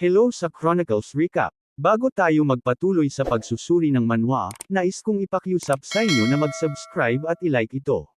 Hello sa Chronicles Recap. Bago tayo magpatuloy sa pagsusuri ng manhwa, nais kong ipakiusap sa inyo na mag-subscribe at i-like ito.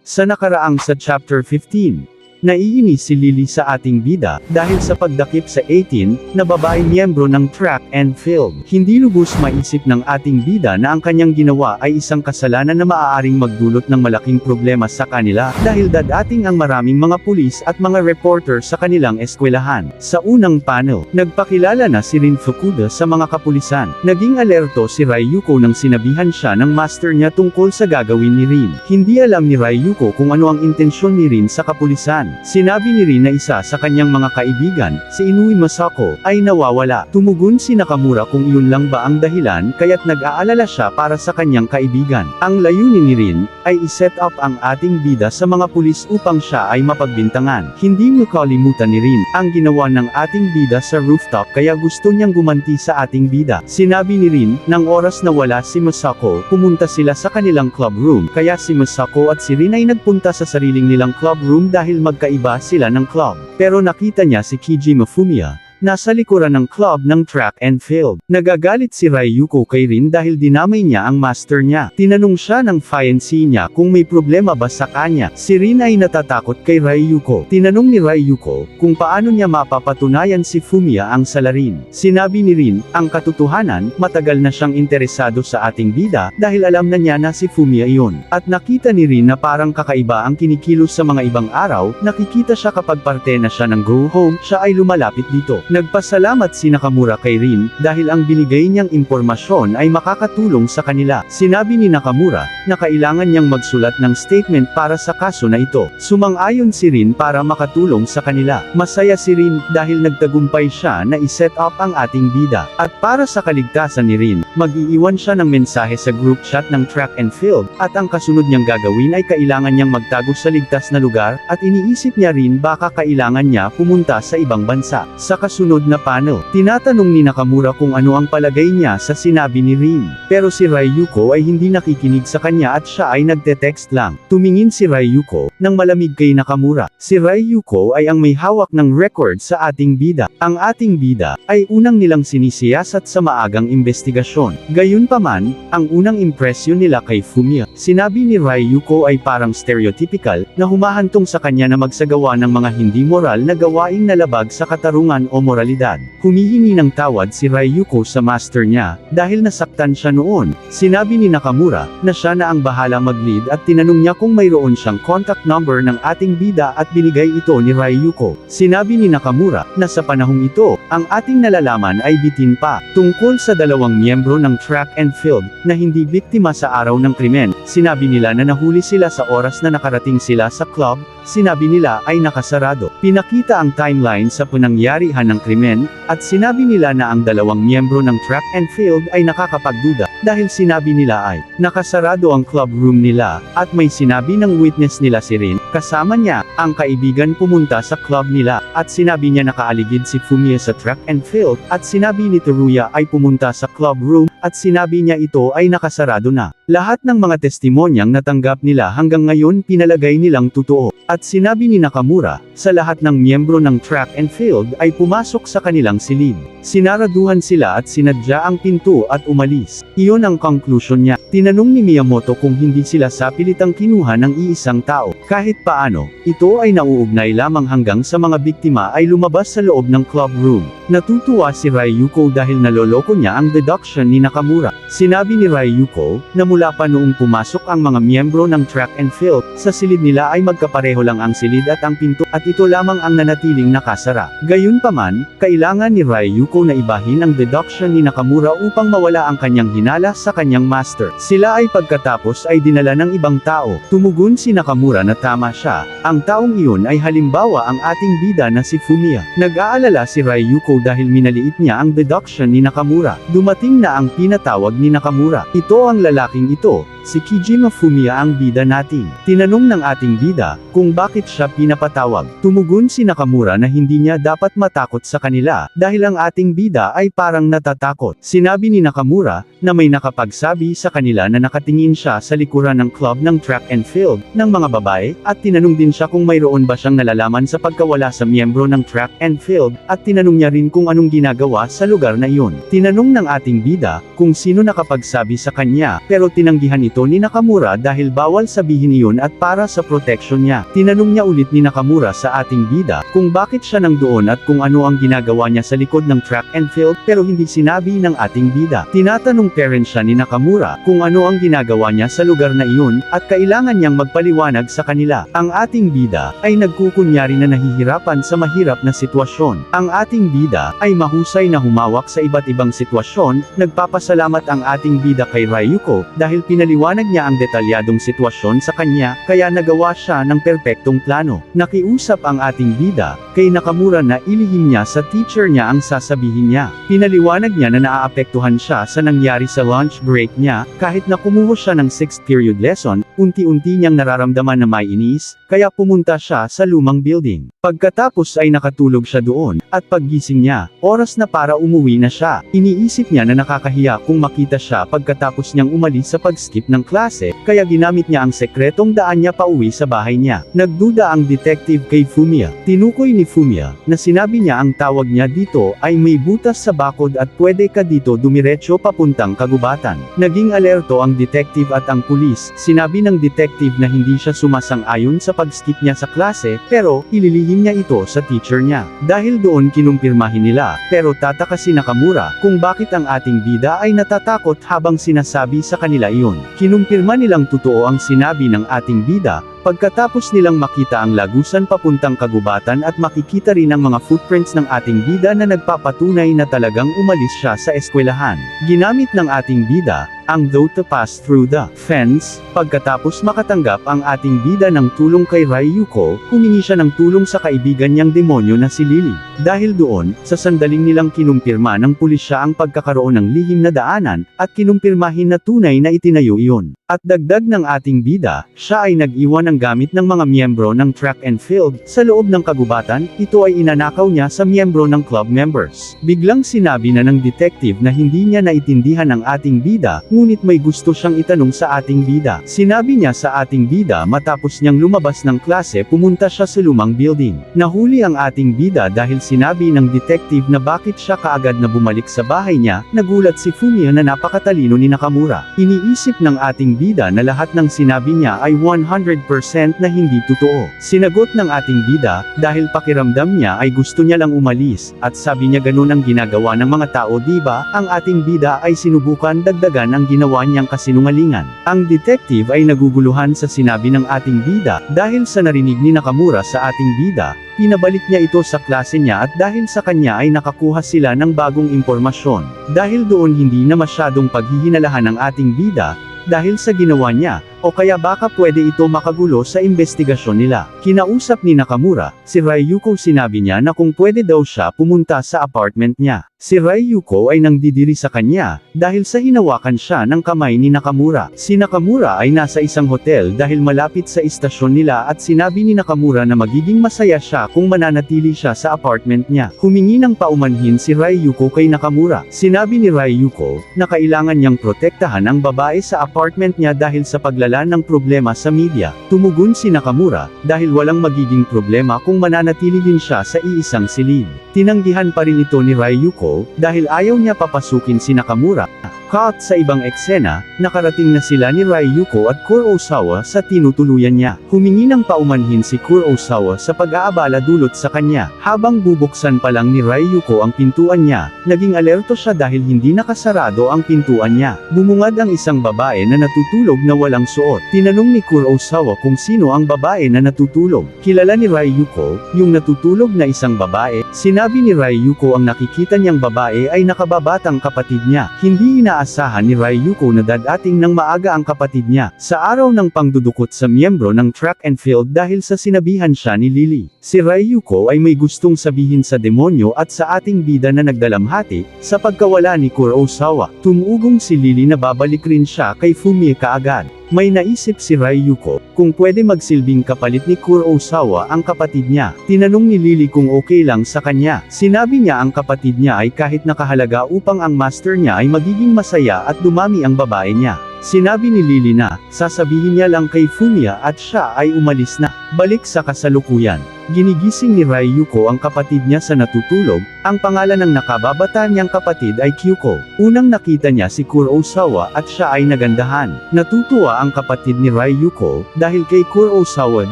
Sa nakaraang sa Chapter 15, naiinis si Lily sa ating bida, dahil sa pagdakip sa 18, na babaeng miyembro ng track and field. Hindi lubos maisip ng ating bida na ang kanyang ginawa ay isang kasalanan na maaaring magdulot ng malaking problema sa kanila, dahil dadating ang maraming mga pulis at mga reporter sa kanilang eskwelahan. Sa unang panel, nagpakilala na si Rin Fukuda sa mga kapulisan. Naging alerto si Ryuko nang sinabihan siya ng master niya tungkol sa gagawin ni Rin. Hindi alam ni Ryuko kung ano ang intensyon ni Rin sa kapulisan. Sinabi ni Rin na isa sa kanyang mga kaibigan, si Inui Masako, ay nawawala. Tumugon si Nakamura kung iyon lang ba ang dahilan kaya't nag-aalala siya para sa kanyang kaibigan. Ang layunin ni Rin, ay iset up ang ating bida sa mga pulis upang siya ay mapagbintangan. Hindi makalimutan ni Rin, ang ginawa ng ating bida sa rooftop kaya gusto niyang gumanti sa ating bida. Sinabi ni Rin, nang oras na wala si Masako, pumunta sila sa kanilang club room, kaya si Masako at si Rin ay nagpunta sa sariling nilang club room dahil magkaiba sila ng club. Pero nakita niya si Kijima Fumiya, nasa likuran ng club ng track and field. Nagagalit si Ryuko kay Rin dahil dinamay niya ang master niya. Tinanong siya ng fiancé niya kung may problema ba sa kanya. Si Rin ay natatakot kay Ryuko. Tinanong ni Ryuko kung paano niya mapapatunayan si Fumiya ang salarin. Sinabi ni Rin, ang katotohanan, matagal na siyang interesado sa ating bida dahil alam na niya na si Fumiya iyon. At nakita ni Rin na parang kakaiba ang kinikilos sa mga ibang araw, nakikita siya kapag parte na siya ng go home, siya ay lumalapit dito. Nagpasalamat si Nakamura kay Rin, dahil ang binigay niyang impormasyon ay makakatulong sa kanila. Sinabi ni Nakamura, na kailangan niyang magsulat ng statement para sa kaso na ito. Sumang-ayon si Rin para makatulong sa kanila. Masaya si Rin, dahil nagtagumpay siya na iset up ang ating bida. At para sa kaligtasan ni Rin, mag-iiwan siya ng mensahe sa group chat ng track and field, at ang kasunod niyang gagawin ay kailangan niyang magtago sa ligtas na lugar, at iniisip niya rin baka kailangan niya pumunta sa ibang bansa. Sa kasunod na panel, tinatanong ni Nakamura kung ano ang palagay niya sa sinabi ni Rin. Pero si Ryuko ay hindi nakikinig sa kanya at siya ay nagte-text lang. Tumingin si Ryuko, nang malamig kay Nakamura. Si Ryuko ay ang may hawak ng record sa ating bida. Ang ating bida, ay unang nilang sinisiyasat sa maagang investigasyon. Gayunpaman, ang unang impresyon nila kay Fumiya, sinabi ni Ryuko ay parang stereotypical, na humahantong sa kanya na magsagawa ng mga hindi moral na gawaing nalabag sa katarungan o moralidad. Humihingi ng tawad si Ryuko sa master niya, dahil nasaktan siya noon. Sinabi ni Nakamura, na siya na ang bahala mag-lead at tinanong niya kung mayroon siyang contact number ng ating bida at binigay ito ni Ryuko. Sinabi ni Nakamura, na sa panahong ito, ang ating nalalaman ay bitin pa. Tungkol sa dalawang miyembro ng track and field, na hindi biktima sa araw ng krimen, sinabi nila na nahuli sila sa oras na nakarating sila sa club, sinabi nila ay nakasarado. Pinakita ang timeline sa panangyarihan ng krimen, at sinabi nila na ang dalawang miyembro ng track and field ay nakakapagduda, dahil sinabi nila ay, nakasarado ang club room nila, at may sinabi ng witness nila si Rin, kasama niya, ang kaibigan pumunta sa club nila, at sinabi niya nakaaligid si Fumiya sa track and field, at sinabi ni Teruya ay pumunta sa club room, at sinabi niya ito ay nakasarado na. Lahat ng mga testimonyang natanggap nila hanggang ngayon pinalagay nilang totoo. At sinabi ni Nakamura, sa lahat ng miyembro ng track and field ay pumasok sa kanilang silid. Sinaraduhan sila at sinadya ang pinto at umalis. Iyon ang conclusion niya. Tinanong ni Miyamoto kung hindi sila sapilitang kinuha ng iisang tao. Kahit paano, ito ay nauugnay lamang hanggang sa mga biktima ay lumabas sa loob ng club room. Natutuwa si Ryuko dahil naloloko niya ang deduction ni Nakamura. Sinabi ni Ryuko, na mula pa noong pumasok ang mga miyembro ng track and field, sa silid nila ay magkapareho lang ang silid at ang pinto, at ito lamang ang nanatiling nakasara. Gayunpaman, kailangan ni Ryuko na ibahin ang deduction ni Nakamura upang mawala ang kanyang hinala sa kanyang master. Sila ay pagkatapos ay dinala ng ibang tao. Tumugon si Nakamura na tama siya, ang taong iyon ay halimbawa ang ating bida na si Fumiya. Nag-aalala si Ryuko dahil minaliit niya ang deduction ni Nakamura. Dumating na ang pinatawag ni Nakamura. Ito ang lalaking ito, si Kijima Fumiya ang bida natin. Tinanong ng ating bida, kung bakit siya pinapatawag. Tumugon si Nakamura na hindi niya dapat matakot sa kanila, dahil ang ating bida ay parang natatakot. Sinabi ni Nakamura, na may nakapagsabi sa kanila nila na nakatingin siya sa likuran ng club ng track and field, ng mga babae, at tinanong din siya kung mayroon ba siyang nalalaman sa pagkawala sa miyembro ng track and field, at tinanong niya rin kung anong ginagawa sa lugar na iyon. Tinanong ng ating bida, kung sino nakapagsabi sa kanya, pero tinanggihan ito ni Nakamura dahil bawal sabihin iyon at para sa protection niya. Tinanong niya ulit ni Nakamura sa ating bida, kung bakit siya nandoon at kung ano ang ginagawa niya sa likod ng track and field, pero hindi sinabi ng ating bida. Tinatanong parent siya ni Nakamura, kung ano ang ginagawa niya sa lugar na iyon, at kailangan niyang magpaliwanag sa kanila. Ang ating bida, ay nagkukunyari na nahihirapan sa mahirap na sitwasyon. Ang ating bida, ay mahusay na humawak sa iba't ibang sitwasyon. Nagpapasalamat ang ating bida kay Ryuko, dahil pinaliwanag niya ang detalyadong sitwasyon sa kanya, kaya nagawa siya ng perpektong plano. Nakiusap ang ating bida, kay Nakamura na ilihim niya sa teacher niya ang sasabihin niya. Pinaliwanag niya na naaapektuhan siya sa nangyari sa lunch break niya, kahit na kumuha siya ng 6th period lesson, unti-unti niyang nararamdaman na may inis, kaya pumunta siya sa lumang building. Pagkatapos ay nakatulog siya doon, at paggising niya, oras na para umuwi na siya. Iniisip niya na nakakahiya kung makita siya pagkatapos niyang umalis sa pag-skip ng klase, kaya ginamit niya ang sekretong daan niya pauwi sa bahay niya. Nagduda ang detective kay Fumiya. Tinukoy ni Fumiya, na sinabi niya ang tawag niya dito ay may butas sa bakod at pwede ka dito dumiretso papuntang kagubatan. Naging alerto ang detective at ang pulis. Sinabi ng detective na hindi siya sumasang-ayon sa pag-skip niya sa klase, pero ililihim niya ito sa teacher niya. Dahil doon kinumpirmahin nila, pero tataka si Nakamura kung bakit ang ating bida ay natatakot habang sinasabi sa kanila iyon. Kinumpirma nilang totoo ang sinabi ng ating bida, pagkatapos nilang makita ang lagusan papuntang kagubatan at makikita rin ang mga footprints ng ating bida na nagpapatunay na talagang umalis siya sa eskwelahan. Ginamit ng ating bida, ang though to pass through the fence. Pagkatapos makatanggap ang ating bida ng tulong kay Ryuko, humingi siya ng tulong sa kaibigan niyang demonyo na si Lily. Dahil doon, sa sandaling nilang kinumpirma ng pulis siya ang pagkakaroon ng lihim na daanan, at kinumpirmahin na tunay na itinayo iyon. At dagdag ng ating bida, siya ay nag-iwan ng gamit ng mga miyembro ng track and field, sa loob ng kagubatan, ito ay inanakaw niya sa miyembro ng club members. Biglang sinabi na ng detective na hindi niya naitindihan ang ating bida, ngunit may gusto siyang itanong sa ating bida. Sinabi niya sa ating bida matapos niyang lumabas ng klase pumunta siya sa lumang building. Nahuli ang ating bida dahil sinabi ng detective na bakit siya kaagad na bumalik sa bahay niya. Nagulat si Fumiya na napakatalino ni Nakamura. Iniisip ng ating bida na lahat ng sinabi niya ay 100% na hindi totoo. Sinagot ng ating bida, dahil pakiramdam niya ay gusto niya lang umalis, at sabi niya ganun ang ginagawa ng mga tao diba, ang ating bida ay sinubukan dagdagan ang ginawa niyang kasinungalingan. Ang detective ay naguguluhan sa sinabi ng ating bida, dahil sa narinig ni Nakamura sa ating bida, pinabalik niya ito sa klase niya at dahil sa kanya ay nakakuha sila ng bagong impormasyon. Dahil doon hindi na masyadong paghihinalahan ng ating bida, dahil sa ginawa niya, o kaya baka pwede ito makagulo sa investigasyon nila. Kinausap ni Nakamura, si Ryuko sinabi niya na kung pwede daw siya pumunta sa apartment niya. Si Ryuko ay nangdidiri sa kanya, dahil sa hinawakan siya ng kamay ni Nakamura. Si Nakamura ay nasa isang hotel dahil malapit sa istasyon nila at sinabi ni Nakamura na magiging masaya siya kung mananatili siya sa apartment niya. Humingi ng paumanhin si Ryuko kay Nakamura. Sinabi ni Ryuko, na kailangan niyang protektahan ang babae sa apartment niya dahil sa paglalala ng problema sa media. Tumugon si Nakamura, dahil walang magiging problema kung mananatili din siya sa iisang silid. Tinanggihan pa rin ito ni Ryuko, dahil ayaw niya papasukin si Nakamura. Cut sa ibang eksena, nakarating na sila ni Ryuko at Kurosawa sa tinutuluyan niya. Humingi ng paumanhin si Kurosawa sa pag-aabala dulot sa kanya. Habang bubuksan pa lang ni Ryuko ang pintuan niya, naging alerto siya dahil hindi nakasarado ang pintuan niya. Bumungad ang isang babae na natutulog na walang suot. Tinanong ni Kurosawa kung sino ang babae na natutulog. Kilala ni Ryuko, yung natutulog na isang babae. Sinabi ni Ryuko ang nakikita niyang babae ay nakababatang kapatid niya. Hindi inaasahan ni Ryuko na dadating ng maaga ang kapatid niya, sa araw ng pangdudukot sa miyembro ng track and field dahil sa sinabihan siya ni Lily. Si Ryuko ay may gustong sabihin sa demonyo at sa ating bida na nagdalamhati, sa pagkawala ni Kurosawa. Tumuugong si Lily na babalik rin siya kay Fumiya kaagad. May naisip si Ryuko, kung pwede magsilbing kapalit ni Kurosawa ang kapatid niya. Tinanong ni Lily kung okay lang sa kanya. Sinabi niya ang kapatid niya ay kahit nakahalaga upang ang master niya ay magiging masaya at dumami ang babae niya. Sinabi ni Lily na, sasabihin niya lang kay Fumiya at siya ay umalis na. Balik sa kasalukuyan. Ginigising ni Ryuko ang kapatid niya sa natutulog, ang pangalan ng nakababata niyang kapatid ay Kyuko. Unang nakita niya si Kurosawa at siya ay nagandahan. Natutuwa ang kapatid ni Ryuko, dahil kay Kurosawa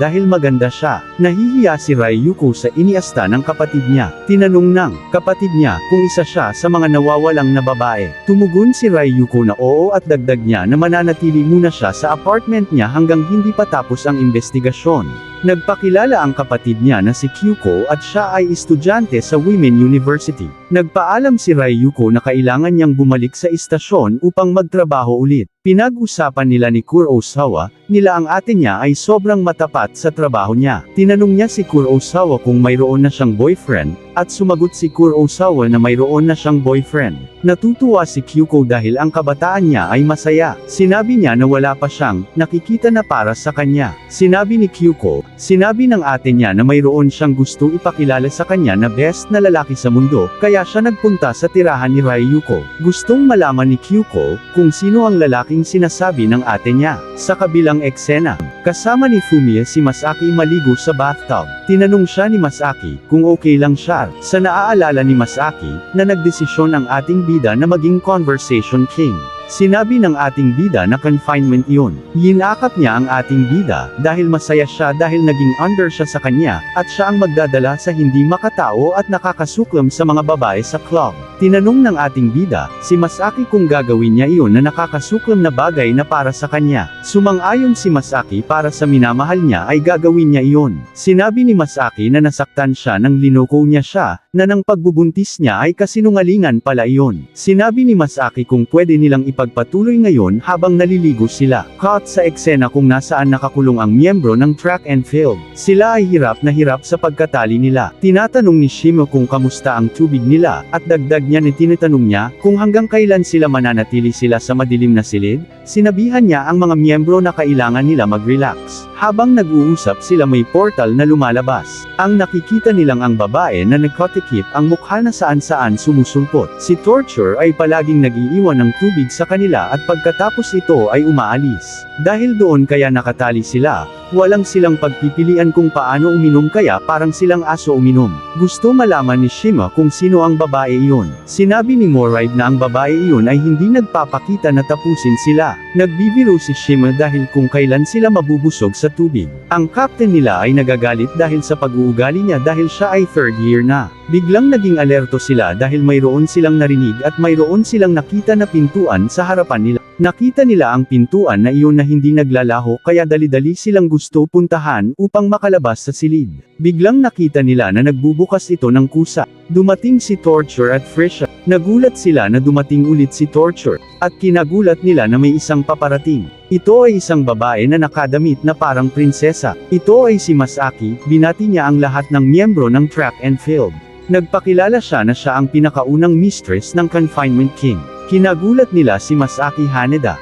dahil maganda siya. Nahihiya si Ryuko sa iniasta ng kapatid niya. Tinanong ng kapatid niya kung isa siya sa mga nawawalang na babae. Tumugon si Ryuko na oo at dagdag niya na mananatili muna siya sa apartment niya hanggang hindi pa tapos ang investigasyon. Nagpakilala ang kapatid niya na si Kyuko at siya ay estudyante sa Women University. Nagpaalam si Ryuko na kailangan niyang bumalik sa istasyon upang magtrabaho ulit. Pinag-usapan nila ni Kurosawa, nila ang ate niya ay sobrang matapat sa trabaho niya. Tinanong niya si Kurosawa kung mayroon na siyang boyfriend, at sumagot si Kurosawa na mayroon na siyang boyfriend. Natutuwa si Kyuko dahil ang kabataan niya ay masaya. Sinabi niya na wala pa siyang nakikita na para sa kanya. Sinabi ni Kyuko, sinabi ng ate niya na mayroon siyang gustong ipakilala sa kanya na best na lalaki sa mundo, kaya siya nagpunta sa tirahan ni Ryuko. Gustong malaman ni Kyuko kung sino ang lalaking sinasabi ng ate niya. Sa kabilang eksena, kasama ni Fumiya si Masaki maligo sa bathtub. Tinanong siya ni Masaki kung okay lang siya. Sa naaalala ni Masaki, na nagdesisyon ang ating bida na maging conversation king. Sinabi ng ating bida na confinement iyon. Yinakap niya ang ating bida, dahil masaya siya dahil naging under siya sa kanya, at siya ang magdadala sa hindi makatao at nakakasuklam sa mga babae sa club. Tinanong ng ating bida, si Masaki kung gagawin niya iyon na nakakasuklam na bagay na para sa kanya. Sumang-ayon si Masaki para sa minamahal niya ay gagawin niya iyon. Sinabi ni Masaki na nasaktan siya nang linoko niya siya, na nang pagbubuntis niya ay kasinungalingan pala iyon. Sinabi ni Masaki kung pwede nilang ipagpatuloy ngayon habang naliligo sila. Cut sa eksena kung nasaan nakakulong ang miyembro ng track and field. Sila ay hirap na hirap sa pagkatali nila. Tinatanong ni Shimo kung kamusta ang tubig nila, at dagdag niya ni tinatanong niya kung hanggang kailan sila mananatili sila sa madilim na silid. Sinabihan niya ang mga miyembro na kailangan nila mag-relax. Habang nag-uusap sila may portal na lumalabas. Ang nakikita nilang ang babae na nagkotikip ang mukha na saan-saan sumusulpot. Si Torture ay palaging nag-iiwan ng tubig sa kanila at pagkatapos ito ay umaalis. Dahil doon kaya nakatali sila, walang silang pagpipilian kung paano uminom kaya parang silang aso uminom. Gusto malaman ni Shima kung sino ang babae iyon. Sinabi ni Moride na ang babae iyon ay hindi nagpapakita na tapusin sila. Nagbibiro si Shima dahil kung kailan sila mabubusog sa tubig. Ang captain nila ay nagagalit dahil sa pag-uugali niya dahil siya ay third year na. Biglang naging alerto sila dahil mayroon silang narinig at mayroon silang nakita na pintuan sa harapan nila. Nakita nila ang pintuan na iyon na hindi naglalaho kaya dali-dali silang gusto puntahan upang makalabas sa silid. Biglang nakita nila na nagbubukas ito ng kusa. Dumating si Torture at Frisha. Nagulat sila na dumating ulit si Torture, at kinagulat nila na may isang paparating. Ito ay isang babae na nakadamit na parang prinsesa. Ito ay si Masaki, binati niya ang lahat ng miyembro ng track and field. Nagpakilala siya na siya ang pinakaunang mistress ng Confinement King. Kinagulat nila si Masaki Haneda.